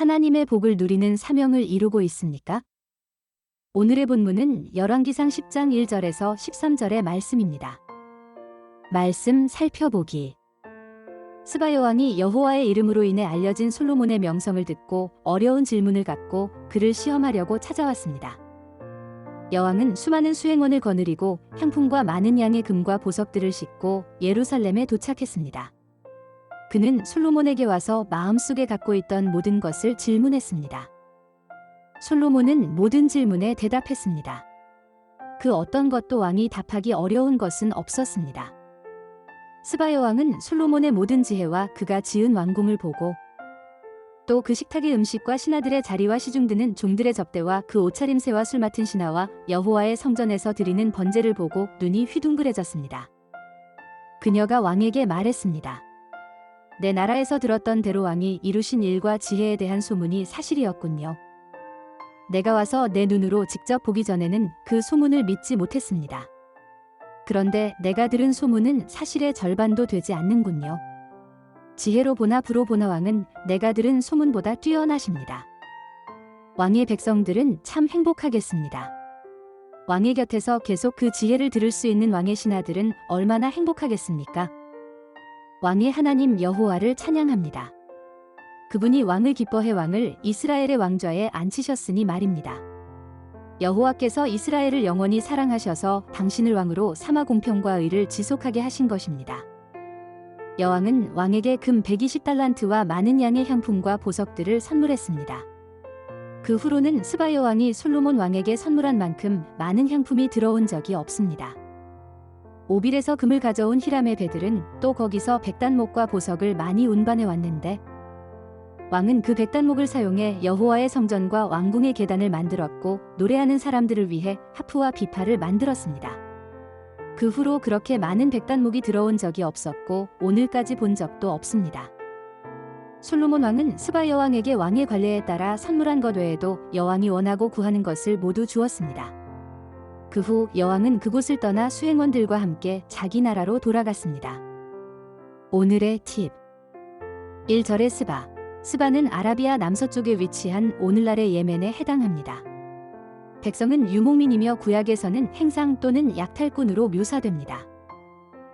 하나님의 복을 누리는 사명을 이루고 있습니까? 오늘의 본문은 열왕기상 10장 1절에서 13절의 말씀입니다. 말씀 살펴보기. 스바 여왕이 여호와의 이름으로 인해 알려진 솔로몬의 명성을 듣고 어려운 질문을 갖고 그를 시험하려고 찾아왔습니다. 여왕은 수많은 수행원을 거느리고 향품과 많은 양의 금과 보석들을 싣고 예루살렘에 도착했습니다. 그는 솔로몬에게 와서 마음속에 갖고 있던 모든 것을 질문했습니다. 솔로몬은 모든 질문에 대답했습니다. 그 어떤 것도 왕이 답하기 어려운 것은 없었습니다. 스바 여왕은 솔로몬의 모든 지혜와 그가 지은 왕궁을 보고 또 그 식탁의 음식과 신하들의 자리와 시중드는 종들의 접대와 그 옷차림새와 술 맡은 신하와 여호와의 성전에서 드리는 번제를 보고 눈이 휘둥그레졌습니다. 그녀가 왕에게 말했습니다. 내 나라에서 들었던 대로 왕이 이루신 일과 지혜에 대한 소문이 사실이었군요. 내가 와서 내 눈으로 직접 보기 전에는 그 소문을 믿지 못했습니다. 그런데 내가 들은 소문은 사실의 절반도 되지 않는군요. 지혜로 보나 부로 보나 왕은 내가 들은 소문보다 뛰어나십니다. 왕의 백성들은 참 행복하겠습니다. 왕의 곁에서 계속 그 지혜를 들을 수 있는 왕의 신하들은 얼마나 행복하겠습니까? 왕의 하나님 여호와를 찬양합니다. 그분이 왕을 기뻐해 왕을 이스라엘의 왕좌에 앉히셨으니 말입니다. 여호와께서 이스라엘을 영원히 사랑하셔서 당신을 왕으로 삼아 공평과 의를 지속하게 하신 것입니다. 여왕은 왕에게 금 120달란트와 많은 양의 향품과 보석들을 선물했습니다. 그 후로는 스바 여왕이 솔로몬 왕에게 선물한 만큼 많은 향품이 들어온 적이 없습니다. 오빌에서 금을 가져온 히람의 배들은 또 거기서 백단목과 보석을 많이 운반해 왔는데 왕은 그 백단목을 사용해 여호와의 성전과 왕궁의 계단을 만들었고 노래하는 사람들을 위해 하프와 비파를 만들었습니다. 그 후로 그렇게 많은 백단목이 들어온 적이 없었고 오늘까지 본 적도 없습니다. 솔로몬 왕은 스바 여왕에게 왕의 관례에 따라 선물한 것 외에도 여왕이 원하고 구하는 것을 모두 주었습니다. 그 후 여왕은 그곳을 떠나 수행원들과 함께 자기 나라로 돌아갔습니다. 오늘의 팁. 1절의 스바는 아라비아 남서쪽에 위치한 오늘날의 예멘에 해당합니다. 백성은 유목민이며 구약에서는 행상 또는 약탈꾼으로 묘사됩니다.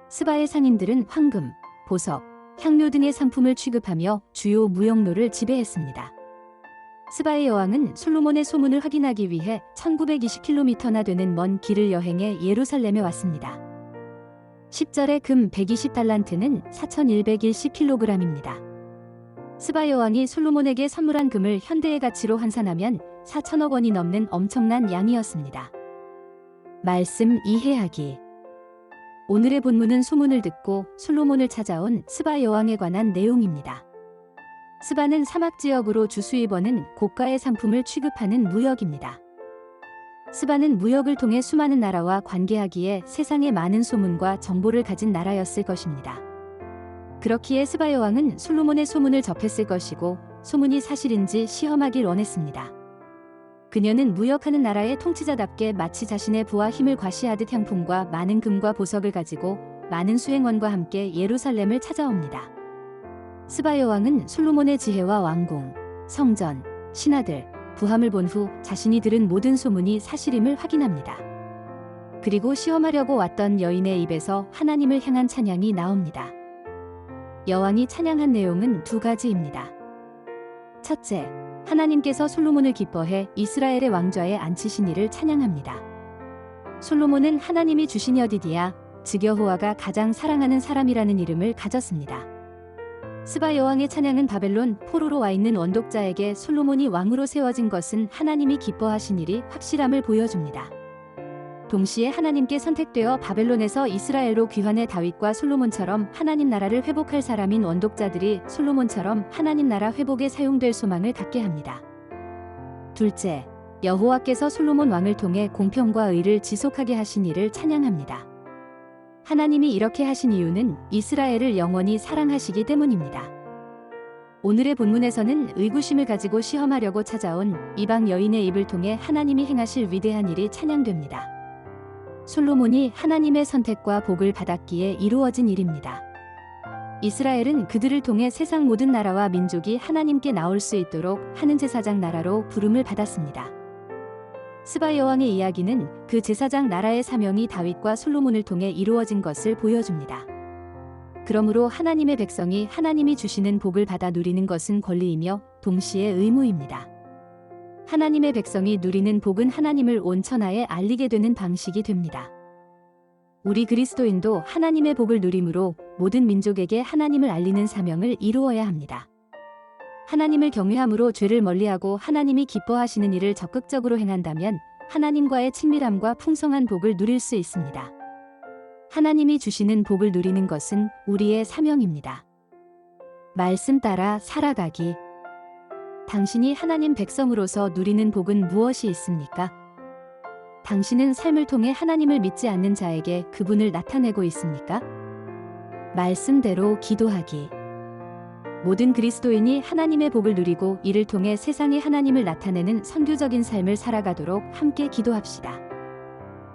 스바의 상인들은 황금, 보석, 향료 등의 상품을 취급하며 주요 무역로를 지배했습니다. 스바의 여왕은 솔로몬의 소문을 확인하기 위해 1920km나 되는 먼 길을 여행해 예루살렘에 왔습니다. 10절의 금 120달란트는 4110kg입니다. 스바 여왕이 솔로몬에게 선물한 금을 현대의 가치로 환산하면 4천억 원이 넘는 엄청난 양이었습니다. 말씀 이해하기. 오늘의 본문은 소문을 듣고 솔로몬을 찾아온 스바 여왕에 관한 내용입니다. 스바는 사막 지역으로 주수입원은 고가의 상품을 취급하는 무역입니다. 스바는 무역을 통해 수많은 나라와 관계하기에 세상에 많은 소문과 정보를 가진 나라였을 것입니다. 그렇기에 스바 여왕은 솔로몬의 소문을 접했을 것이고 소문이 사실인지 시험하길 원했습니다. 그녀는 무역하는 나라의 통치자답게 마치 자신의 부와 힘을 과시하듯 향품과 많은 금과 보석을 가지고 많은 수행원과 함께 예루살렘을 찾아옵니다. 스바 여왕은 솔로몬의 지혜와 왕궁, 성전, 신하들, 부함을 본 후 자신이 들은 모든 소문이 사실임을 확인합니다. 그리고 시험하려고 왔던 여인의 입에서 하나님을 향한 찬양이 나옵니다. 여왕이 찬양한 내용은 두 가지입니다. 첫째, 하나님께서 솔로몬을 기뻐해 이스라엘의 왕좌에 앉히신 이를 찬양합니다. 솔로몬은 하나님이 주신 여디디야, 즉 여호와가 가장 사랑하는 사람이라는 이름을 가졌습니다. 스바 여왕의 찬양은 바벨론 포로로 와 있는 원독자에게 솔로몬이 왕으로 세워진 것은 하나님이 기뻐하신 일이 확실함을 보여줍니다. 동시에 하나님께 선택되어 바벨론에서 이스라엘로 귀환해 다윗과 솔로몬처럼 하나님 나라를 회복할 사람인 원독자들이 솔로몬처럼 하나님 나라 회복에 사용될 소망을 갖게 합니다. 둘째, 여호와께서 솔로몬 왕을 통해 공평과 의를 지속하게 하신 이를 찬양합니다. 하나님이 이렇게 하신 이유는 이스라엘을 영원히 사랑하시기 때문입니다. 오늘의 본문에서는 의구심을 가지고 시험하려고 찾아온 이방 여인의 입을 통해 하나님이 행하실 위대한 일이 찬양됩니다. 솔로몬이 하나님의 선택과 복을 받았기에 이루어진 일입니다. 이스라엘은 그들을 통해 세상 모든 나라와 민족이 하나님께 나올 수 있도록 하는 제사장 나라로 부름을 받았습니다. 스바 여왕의 이야기는 그 제사장 나라의 사명이 다윗과 솔로몬을 통해 이루어진 것을 보여줍니다. 그러므로 하나님의 백성이 하나님이 주시는 복을 받아 누리는 것은 권리이며 동시에 의무입니다. 하나님의 백성이 누리는 복은 하나님을 온 천하에 알리게 되는 방식이 됩니다. 우리 그리스도인도 하나님의 복을 누림으로 모든 민족에게 하나님을 알리는 사명을 이루어야 합니다. 하나님을 경외함으로 죄를 멀리하고 하나님이 기뻐하시는 일을 적극적으로 행한다면 하나님과의 친밀함과 풍성한 복을 누릴 수 있습니다. 하나님이 주시는 복을 누리는 것은 우리의 사명입니다. 말씀 따라 살아가기. 당신이 하나님 백성으로서 누리는 복은 무엇이 있습니까? 당신은 삶을 통해 하나님을 믿지 않는 자에게 그분을 나타내고 있습니까? 말씀대로 기도하기. 모든 그리스도인이 하나님의 복을 누리고 이를 통해 세상에 하나님을 나타내는 선교적인 삶을 살아가도록 함께 기도합시다.